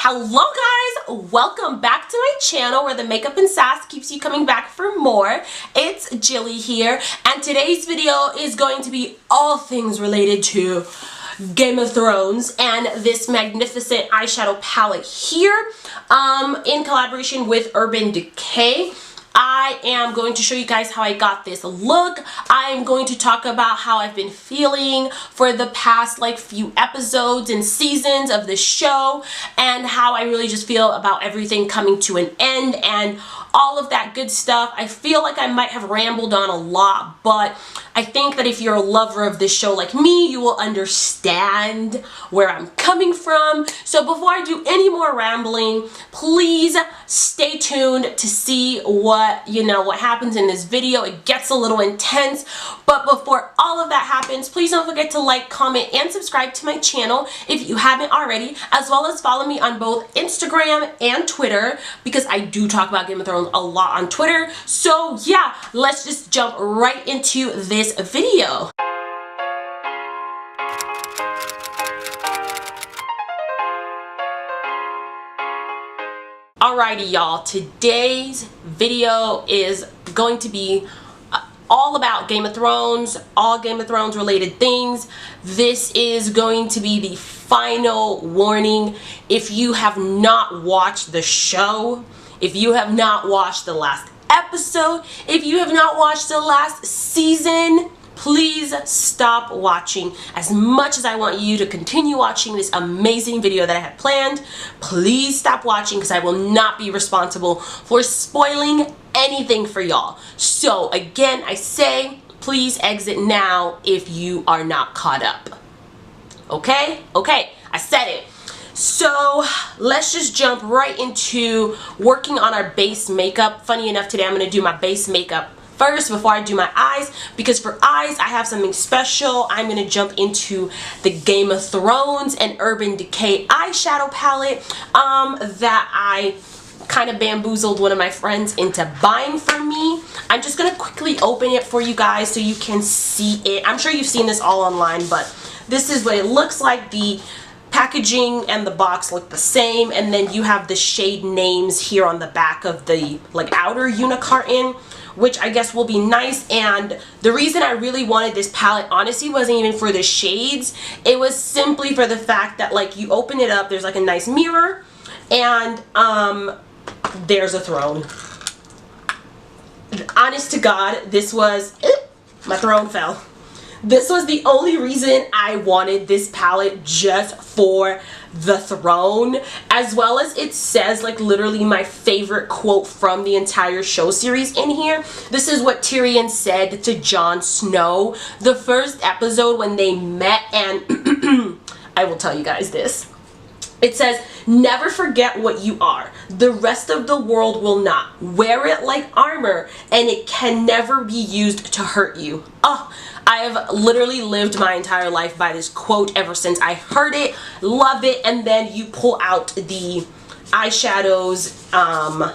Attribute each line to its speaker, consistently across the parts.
Speaker 1: Hello guys, welcome back to my channel where the makeup and sass keeps you coming back for more. It's Gilly here, and today's video is going to be all things related to Game of Thrones and this magnificent eyeshadow palette here in collaboration with Urban Decay. I am going to show you guys how I got this look. I am going to talk about how I've been feeling for the past few episodes and seasons of the show, and how I really just feel about everything coming to an end and all of that good stuff. I feel like I might have rambled on a lot, but I think that if you're a lover of this show like me, you will understand where I'm coming from. So before I do any more rambling, please stay tuned to see what happens in this video. It gets a little intense, but before all of that happens, please don't forget to like, comment, and subscribe to my channel if you haven't already, as well as follow me on both Instagram and Twitter, because I do talk about Game of Thrones a lot on Twitter. So yeah, let's just jump right into this video. Alrighty y'all, today's video is going to be all about Game of Thrones, all Game of Thrones related things. This is going to be the final warning. If you have not watched the show, if you have not watched the last episode, if you have not watched the last season, please stop watching. As much as I want you to continue watching this amazing video that I have planned, please stop watching, because I will not be responsible for spoiling anything for y'all. So again, I say please exit now if you are not caught up. Okay? Okay, I said it. So let's just jump right into working on our base makeup. Funny enough, today I'm going to do my base makeup first before I do my eyes, because for eyes I have something special. I'm going to jump into the Game of Thrones and Urban Decay eyeshadow palette that I kind of bamboozled one of my friends into buying for me. I'm just going to quickly open it for you guys so you can see it. I'm sure you've seen this all online, but this is what it looks like. The packaging and the box look the same, and then you have the shade names here on the back of the outer unicarton, which I guess will be nice. And the reason I really wanted this palette honestly wasn't even for the shades. It was simply for the fact that you open it up, there's a nice mirror, and there's a throne. Honest to God, this was my throne fell. This was the only reason I wanted this palette, just for the throne, as well as it says literally my favorite quote from the entire show series in here. This is what Tyrion said to Jon Snow the first episode when they met, and I will tell you guys this. It says, "Never forget what you are. The rest of the world will not. Wear it like armor, and it can never be used to hurt you." Oh, I have literally lived my entire life by this quote ever since I heard it. Love it. And then you pull out the eyeshadows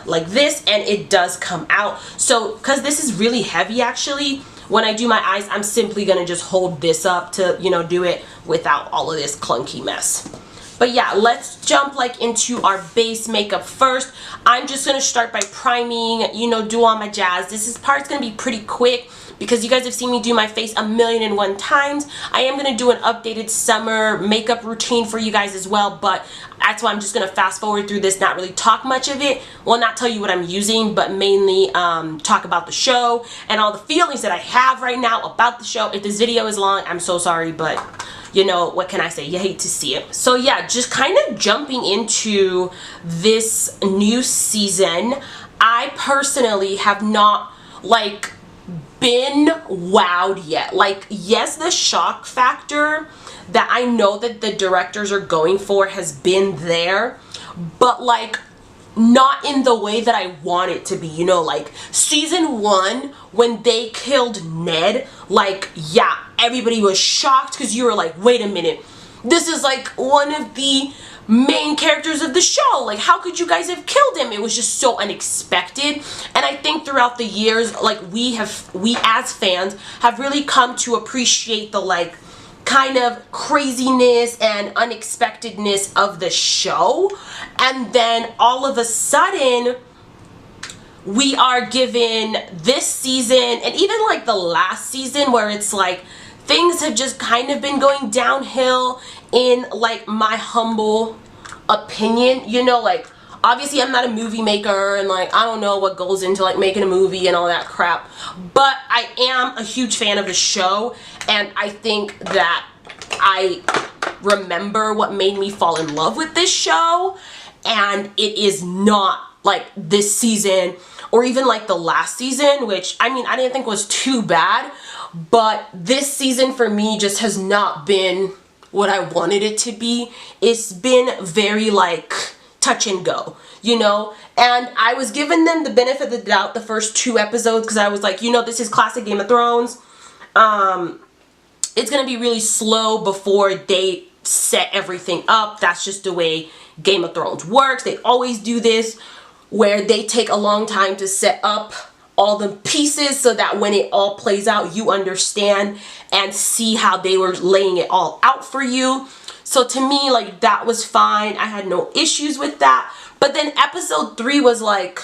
Speaker 1: like this, and it does come out. So because this is really heavy, actually, when I do my eyes, I'm simply gonna just hold this up to do it without all of this clunky mess. But yeah, let's jump into our base makeup first. I'm just gonna start by priming, do all my jazz. This part's gonna be pretty quick, because you guys have seen me do my face 1,000,001 times. I am going to do an updated summer makeup routine for you guys as well, but that's why I'm just going to fast forward through this, not really talk much of it. Well, not tell you what I'm using, but mainly talk about the show and all the feelings that I have right now about the show. If this video is long, I'm so sorry, but what can I say? You hate to see it. So yeah, just kind of jumping into this new season. I personally have not been wowed yet. Yes, the shock factor that I know that the directors are going for has been there, but not in the way that I want it to be. Season 1, when they killed Ned, yeah, everybody was shocked, because you were wait a minute, this is one of the main characters of the show. How could you guys have killed him? It was just so unexpected. And I think throughout the years, we as fans have really come to appreciate the kind of craziness and unexpectedness of the show, and then all of a sudden we are given this season and even like the last season where it's like things have just kind of been going downhill in like my humble opinion. You know, like obviously I'm not a movie maker and like I don't know what goes into like making a movie and all that crap, but I am a huge fan of the show, and I think that I remember what made me fall in love with this show, and it is not like this season or even like the last season, which I mean I didn't think was too bad, but this season for me just has not been what I wanted it to be. It's been very like touch and go, you know, and I was giving them the benefit of the doubt the first 2 episodes because I was like, you know, this is classic Game of Thrones. It's gonna be really slow before they set everything up. That's just the way Game of Thrones works. They always do this where they take a long time to set up all the pieces so that when it all plays out you understand and see how they were laying it all out for you. So to me, like, that was fine. I had no issues with that. But then episode 3 was like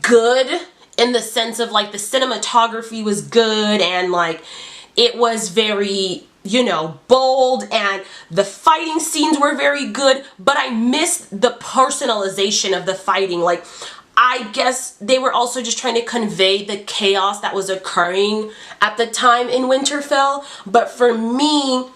Speaker 1: good in the sense of like the cinematography was good and like it was very, you know, bold, and the fighting scenes were very good, but I missed the personalization of the fighting. Like, I guess they were also just trying to convey the chaos that was occurring at the time in Winterfell. But for me,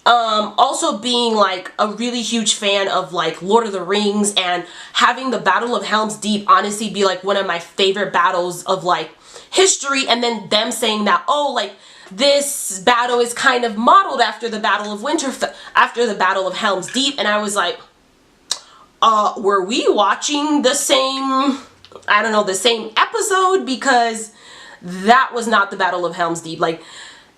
Speaker 1: also being like a really huge fan of like Lord of the Rings and having the Battle of Helm's Deep honestly be like one of my favorite battles of like history, and then them saying that, oh, like this battle is kind of modeled after the Battle of Winterfell, after the Battle of Helm's Deep, and I was like, were we watching the same, I don't know, the same episode? Because that was not the Battle of Helm's Deep. Like,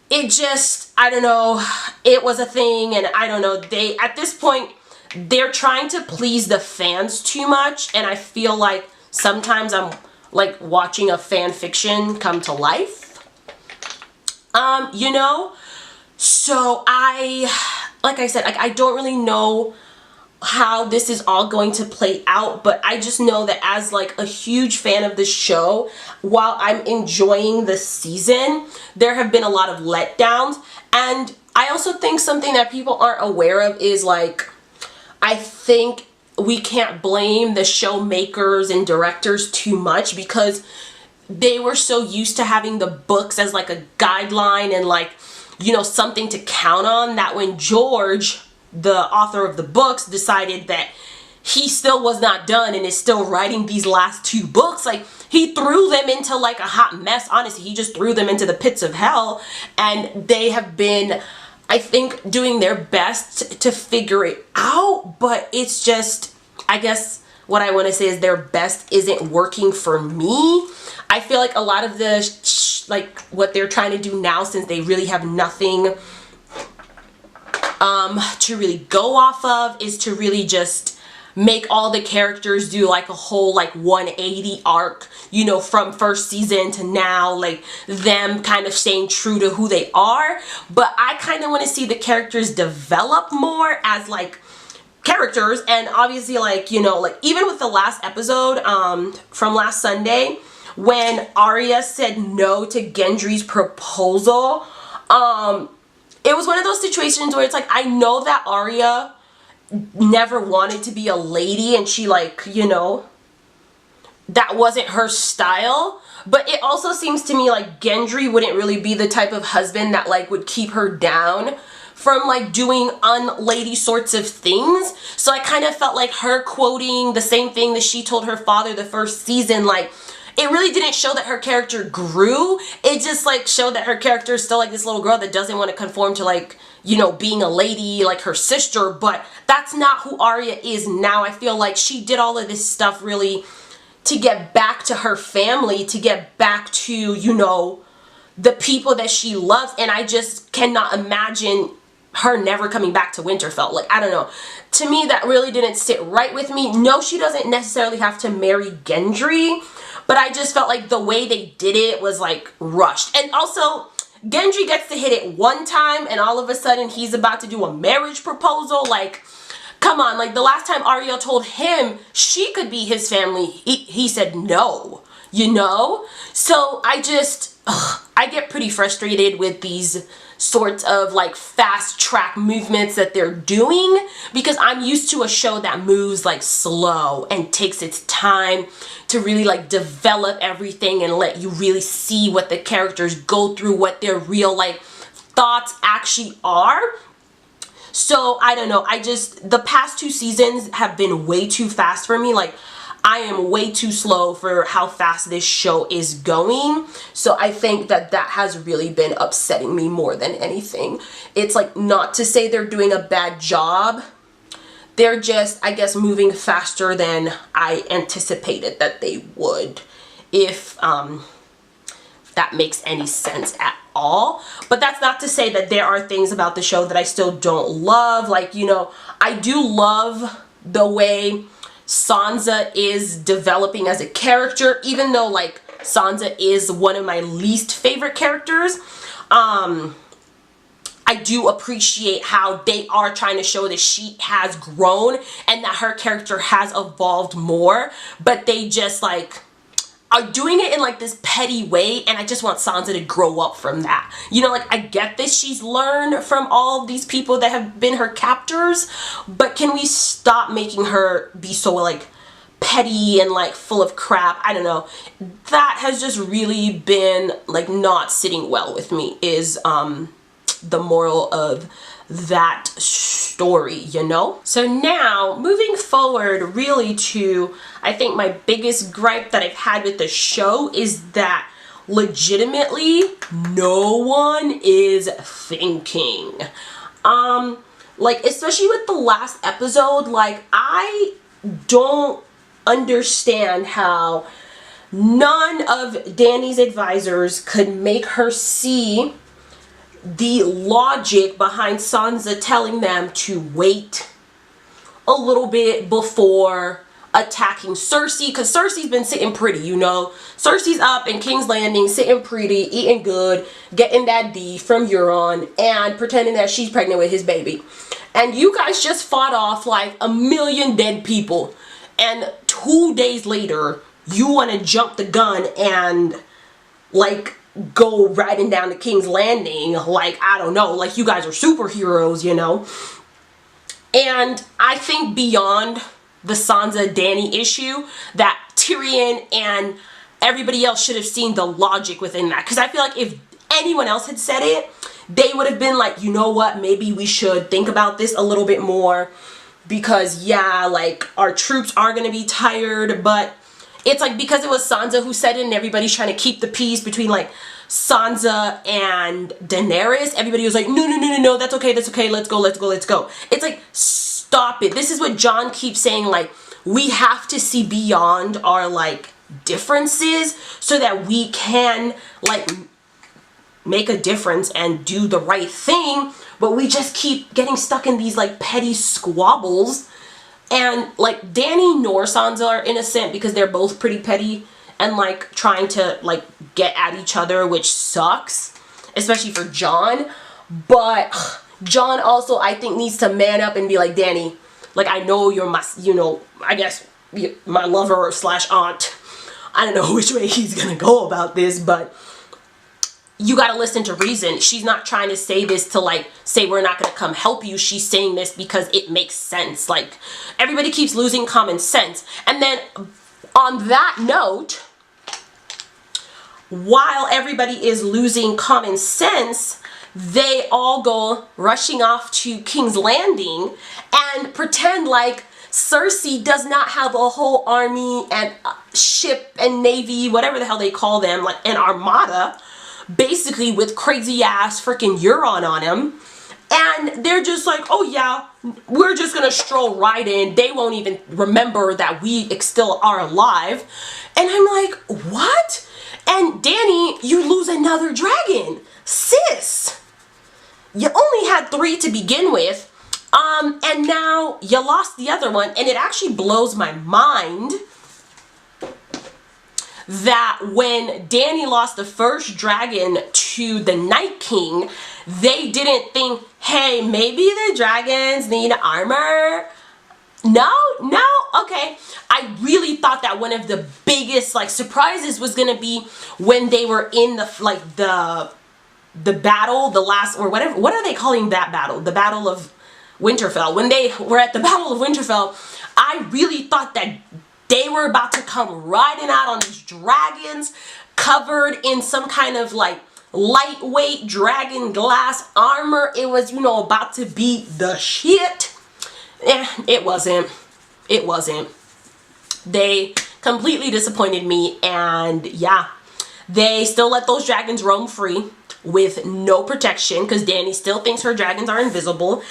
Speaker 1: it just, I don't know, it was a thing, and I don't know, they, at this point, they're trying to please the fans too much, and I feel like sometimes I'm like watching a fan fiction come to life, you know? So like I said, I don't really know how this is all going to play out, but I just know that as like a huge fan of the show, while I'm enjoying the season, there have been a lot of letdowns. And I also think something that people aren't aware of is like, I think we can't blame the show makers and directors too much because they were so used to having the books as like a guideline and like, you know, something to count on, that when George, the author of the books, decided that he still was not done and is still writing these last 2 books, like he threw them into like a hot mess. Honestly, he just threw them into the pits of hell, and they have been, I think, doing their best to figure it out, but it's just, I guess what I want to say is their best isn't working for me. I feel like a lot of the like what they're trying to do now, since they really have nothing to really go off of, is to really just make all the characters do like a whole like 180 arc, you know, from first season to now, like them kind of staying true to who they are. But I kind of want to see the characters develop more as like characters. And obviously, like, you know, like even with the last episode from last Sunday, when Aria said no to Gendry's proposal, it was one of those situations where it's like, I know that Aria never wanted to be a lady, and she, like, you know, that wasn't her style. But it also seems to me like Gendry wouldn't really be the type of husband that like would keep her down from like doing unlady sorts of things. So I kind of felt like her quoting the same thing that she told her father the first season, like, it really didn't show that her character grew. It just like showed that her character is still like this little girl that doesn't want to conform to, like, you know, being a lady like her sister. But that's not who Aria is now. I feel like she did all of this stuff really to get back to her family, to get back to, you know, the people that she loves. And I just cannot imagine her never coming back to Winterfell. Like, I don't know. To me, that really didn't sit right with me. No, she doesn't necessarily have to marry Gendry, but I just felt like the way they did it was like rushed. And also, Gendry gets to hit it one time and all of a sudden he's about to do a marriage proposal. Like, come on, like the last time Ariel told him she could be his family, he said no, you know? So I just, I get pretty frustrated with these sorts of like fast track movements that they're doing, because I'm used to a show that moves like slow and takes its time to really like develop everything and let you really see what the characters go through, what their real like thoughts actually are. So I don't know, the past 2 seasons have been way too fast for me. Like, I am way too slow for how fast this show is going. So I think that that has really been upsetting me more than anything. It's like, not to say they're doing a bad job. They're just, I guess, moving faster than I anticipated that they would. If that makes any sense at all. But that's not to say that there are things about the show that I still don't love. Like, you know, I do love the way Sansa is developing as a character, even though like Sansa is one of my least favorite characters. I do appreciate how they are trying to show that she has grown and that her character has evolved more, but they just like are doing it in like this petty way, and I just want Sansa to grow up from that. You know, like, I get this, she's learned from all these people that have been her captors, but can we stop making her be so like petty and like full of crap? I don't know. That has just really been like not sitting well with me, is the moral of that story, you know? So now, moving forward really to, I think my biggest gripe that I've had with the show is that legitimately no one is thinking. Like, especially with the last episode, like, I don't understand how none of Dany's advisors could make her see the logic behind Sansa telling them to wait a little bit before attacking Cersei, because Cersei's been sitting pretty, you know. Cersei's up in King's Landing, sitting pretty, eating good, getting that D from Euron, and pretending that she's pregnant with his baby. And you guys just fought off like 1 million dead people, and 2 days later, you want to jump the gun and like go riding down to King's Landing, like, I don't know, like you guys are superheroes, you know. And I think beyond the Sansa Dany issue, that Tyrion and everybody else should have seen the logic within that, because I feel like if anyone else had said it, they would have been like, you know what, maybe we should think about this a little bit more, because yeah, like, our troops are gonna be tired. But it's like, because it was Sansa who said it and everybody's trying to keep the peace between like Sansa and Daenerys, everybody was like, no, that's okay, let's go. It's like, stop it. This is what John keeps saying, like, we have to see beyond our like differences so that we can like make a difference and do the right thing, but we just keep getting stuck in these like petty squabbles. And like, Dany nor Sansa are innocent because they're both pretty petty and like trying to like get at each other, which sucks, especially for John. But John also, I think, needs to man up and be like, Dany, like, I know you're my, you know, I guess my lover slash aunt. I don't know which way he's gonna go about this, but you gotta listen to reason. She's not trying to say this to like say we're not gonna come help you. She's saying this because it makes sense. Like, everybody keeps losing common sense. And then on that note, while everybody is losing common sense, they all go rushing off to King's Landing and pretend like Cersei does not have a whole army and ship and navy, whatever the hell they call them, like an armada, basically with crazy ass freaking Euron on him. And they're just like, oh yeah, we're just gonna stroll right in. They won't even remember that we still are alive. And I'm like, what? And Dany, you lose another dragon. Sis, you only had 3 to begin with. And now you lost the other one. And it actually blows my mind that when Dany lost the first dragon to the Night King, they didn't think, hey, maybe the dragons need armor. No, okay. I really thought that one of the biggest like surprises was gonna be when they were in the like the battle, the last, or whatever, what are they calling that battle? The Battle of Winterfell. When they were at the Battle of Winterfell, I really thought that they were about to come riding out on these dragons covered in some kind of like lightweight dragon glass armor. It was, you know, about to be the shit. It wasn't. It wasn't. They completely disappointed me, and yeah, they still let those dragons roam free with no protection because Dany still thinks her dragons are invisible.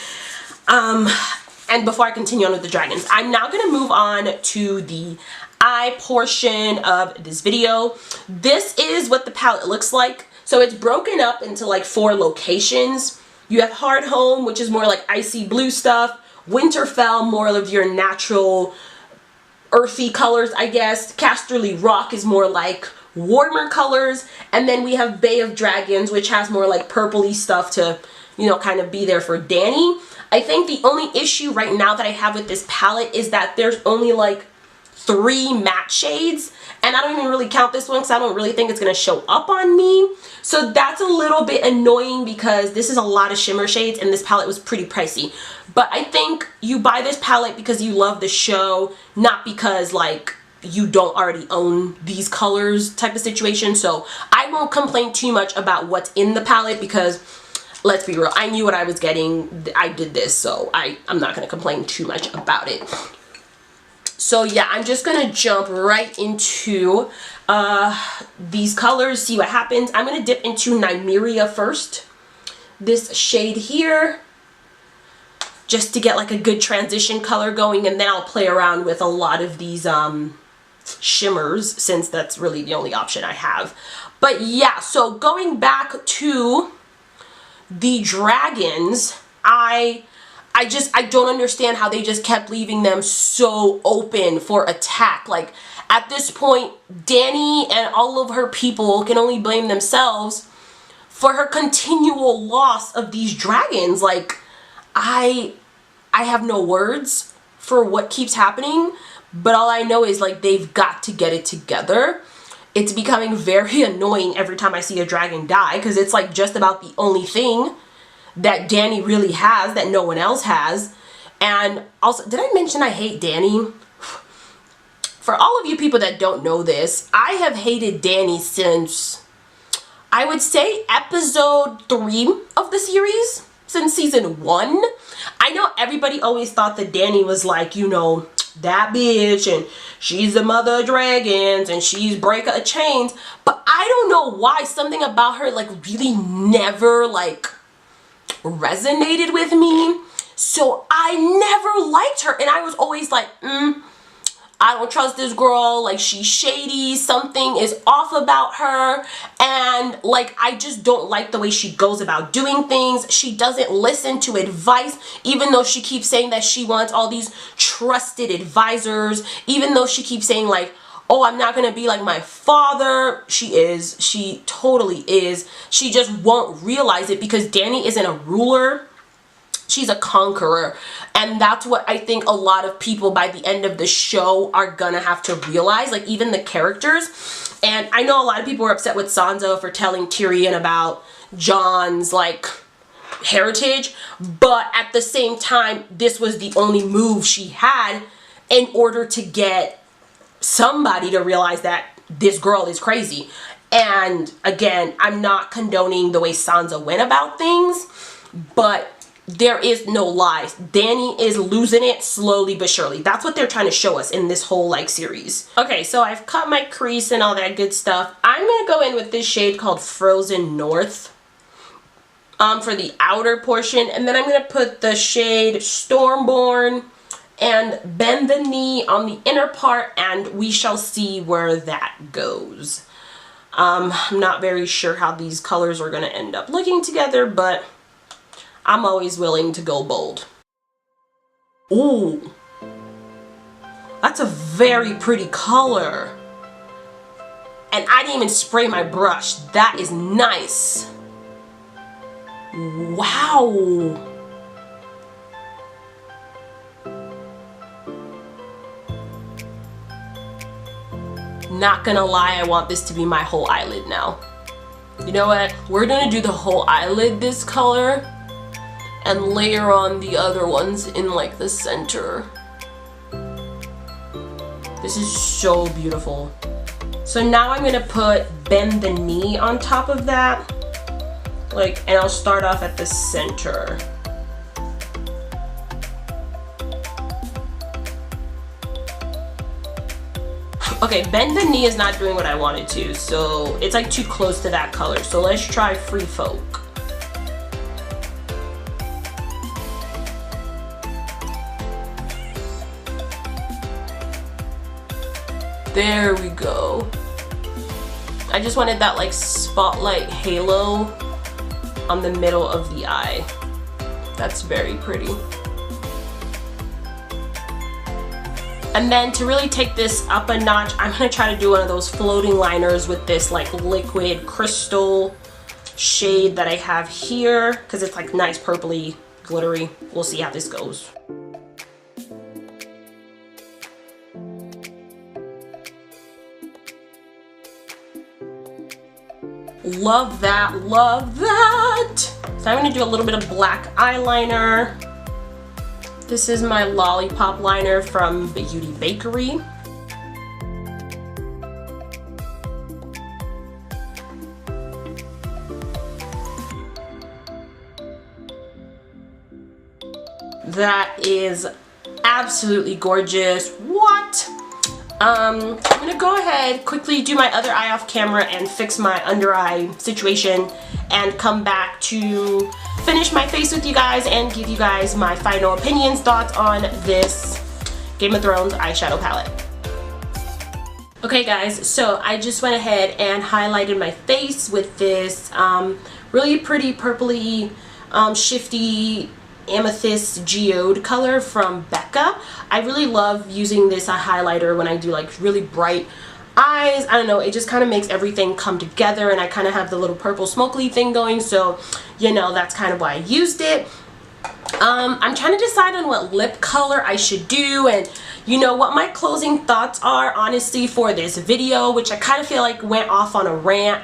Speaker 1: And before I continue on with the dragons, I'm now going to move on to the eye portion of this video. This is what the palette looks like. So it's broken up into like 4 locations. You have Hard Home, which is more like icy blue stuff. Winterfell, more of your natural earthy colors, I guess. Casterly Rock is more like warmer colors. And then we have Bay of Dragons, which has more like purpley stuff to, you know, kind of be there for Dany. I think the only issue right now that I have with this palette is that there's only like 3 matte shades, and I don't even really count this one because I don't really think it's going to show up on me. So that's a little bit annoying because this is a lot of shimmer shades and this palette was pretty pricey. But I think you buy this palette because you love the show, not because like you don't already own these colors type of situation. So I won't complain too much about what's in the palette because let's be real, I knew what I was getting. I did this, so I'm not going to complain too much about it. So yeah, I'm just going to jump right into these colors, see what happens. I'm going to dip into Nymeria first. This shade here, just to get like a good transition color going, and then I'll play around with a lot of these shimmers since that's really the only option I have. But yeah, so going back to the dragons, I don't understand how they just kept leaving them so open for attack. Like at this point, Dany and all of her people can only blame themselves for her continual loss of these dragons. Like I have no words for what keeps happening, but all I know is like they've got to get it together. It's becoming very annoying every time I see a dragon die because it's like just about the only thing that Dany really has that no one else has. And also, did I mention I hate Dany? For all of you people that don't know this, I have hated Dany since, I would say, episode 3 of the series, since season 1. I know everybody always thought that Dany was like, you know, that bitch and she's the mother of dragons and she's breaker of chains, but I don't know why something about her like really never like resonated with me. So I never liked her, and I was always like, I don't trust this girl, like she's shady, something is off about her, and like I just don't like the way she goes about doing things. She doesn't listen to advice, even though she keeps saying that she wants all these trusted advisors, even though she keeps saying like, oh, I'm not gonna be like my father. She totally is. She just won't realize it because Dany isn't a ruler. She's a conqueror, and that's what I think a lot of people by the end of the show are gonna have to realize, like even the characters. And I know a lot of people were upset with Sansa for telling Tyrion about Jon's like heritage, but at the same time, this was the only move she had in order to get somebody to realize that this girl is crazy. And again, I'm not condoning the way Sansa went about things, but there is no lies. Dany is losing it slowly but surely. That's what they're trying to show us in this whole like series. Okay, so I've cut my crease and all that good stuff. I'm gonna go in with this shade called Frozen North for the outer portion, and then I'm gonna put the shade Stormborn and Bend the Knee on the inner part, and we shall see where that goes. I'm not very sure how these colors are gonna end up looking together, but I'm always willing to go bold. Ooh, that's a very pretty color. And I didn't even spray my brush. That is nice. Wow. Not gonna lie, I want this to be my whole eyelid now. You know what? We're gonna do the whole eyelid this color and layer on the other ones in like the center. This is so beautiful. So now I'm gonna put Bend the Knee on top of that. Like, and I'll start off at the center. Okay, Bend the Knee is not doing what I wanted to, so it's like too close to that color. So let's try Free Folk. There we go. I just wanted that like spotlight halo on the middle of the eye. That's very pretty. And then to really take this up a notch, I'm gonna try to do one of those floating liners with this like liquid crystal shade that I have here, because it's like nice purpley glittery. We'll see how this goes. Love that, love that. So I'm gonna do a little bit of black eyeliner. This is my Lollipop liner from Beauty Bakery. That is absolutely gorgeous. What? I'm gonna go ahead, quickly do my other eye off camera and fix my under eye situation and come back to finish my face with you guys and give you guys my final opinions, thoughts on this Game of Thrones eyeshadow palette. Okay guys, so I just went ahead and highlighted my face with this really pretty purpley, shifty amethyst geode color from Becca. I really love using this highlighter when I do like really bright eyes. I don't know, it just kind of makes everything come together, and I kind of have the little purple smoky thing going, so you know, that's kind of why I used it. I'm trying to decide on what lip color I should do, and you know what my closing thoughts are honestly for this video, which I kind of feel like went off on a rant.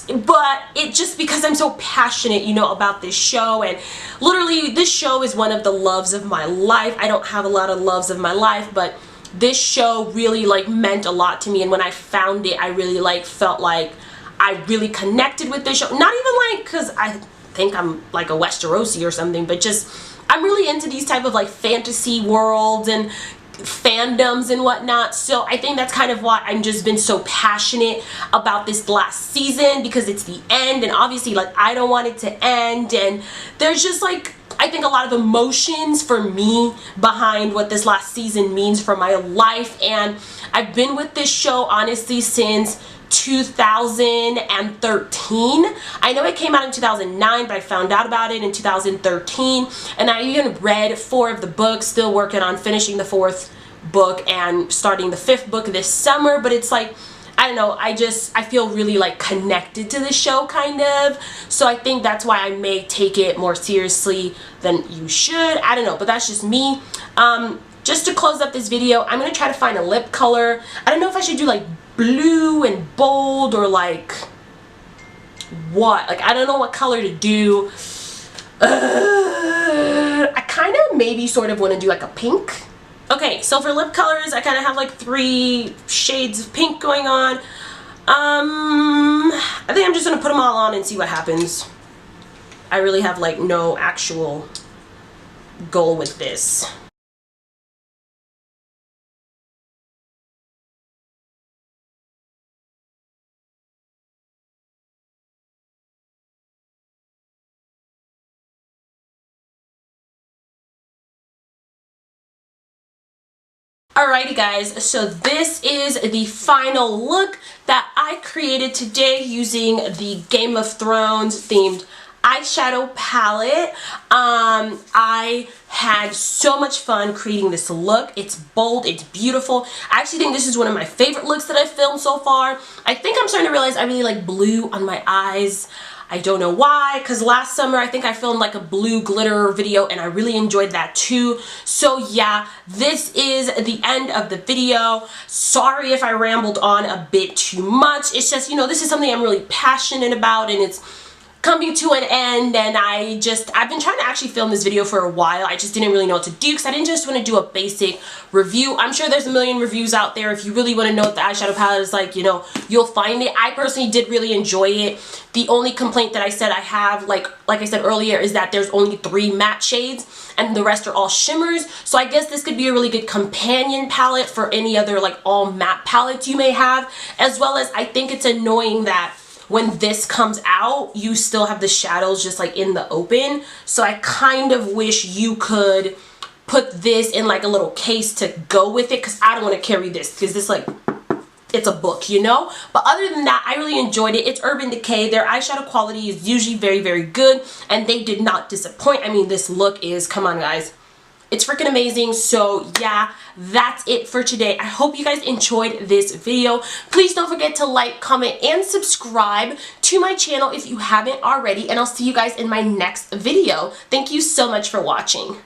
Speaker 1: But it just because I'm so passionate, you know, about this show, and literally this show is one of the loves of my life. I don't have a lot of loves of my life, but this show really like meant a lot to me, and when I found it, I really like felt like I really connected with this show. Not even like because I think I'm like a Westerosi or something, but just I'm really into these type of like fantasy worlds and fandoms and whatnot. So I think that's kind of why I've just been so passionate about this last season, because it's the end, and obviously like I don't want it to end, and there's just like I think a lot of emotions for me behind what this last season means for my life. And I've been with this show honestly since 2013. I know it came out in 2009, but I found out about it in 2013, and I even read 4 of the books, still working on finishing the 4th book and starting the 5th book this summer. But it's like, I don't know, I feel really like connected to the show kind of, so I think that's why I may take it more seriously than you should. I don't know, but that's just me. Just to close up this video, I'm gonna try to find a lip color. I don't know if I should do like blue and bold or like what, like I don't know what color to do. I kind of maybe sort of want to do like a pink. Okay, so for lip colors I kind of have like 3 shades of pink going on. I think I'm just gonna put them all on and see what happens. I really have like no actual goal with this. Alrighty guys, so this is the final look that I created today using the Game of Thrones themed eyeshadow palette. I had so much fun creating this look. It's bold, it's beautiful. I actually think this is one of my favorite looks that I've filmed so far. I think I'm starting to realize I really like blue on my eyes. I don't know why, because last summer I think I filmed like a blue glitter video and I really enjoyed that too. So yeah, this is the end of the video. Sorry if I rambled on a bit too much. It's just, you know, this is something I'm really passionate about and it's coming to an end, and I've been trying to actually film this video for a while. I just didn't really know what to do because I didn't just want to do a basic review. I'm sure there's a million reviews out there. If you really want to know what the eyeshadow palette is like, you know, you'll find it. I personally did really enjoy it. The only complaint that I said I have, like I said earlier, is that there's only 3 matte shades and the rest are all shimmers. So I guess this could be a really good companion palette for any other like all matte palettes you may have, as well as I think it's annoying that when this comes out, you still have the shadows just like in the open. So I kind of wish you could put this in like a little case to go with it, because I don't want to carry this, because this like, it's a book, you know? But other than that, I really enjoyed it. It's Urban Decay. Their eyeshadow quality is usually very, very good, and they did not disappoint. I mean, this look is, come on guys, it's freaking amazing. So yeah, that's it for today. I hope you guys enjoyed this video. Please don't forget to like, comment, and subscribe to my channel if you haven't already, and I'll see you guys in my next video. Thank you so much for watching.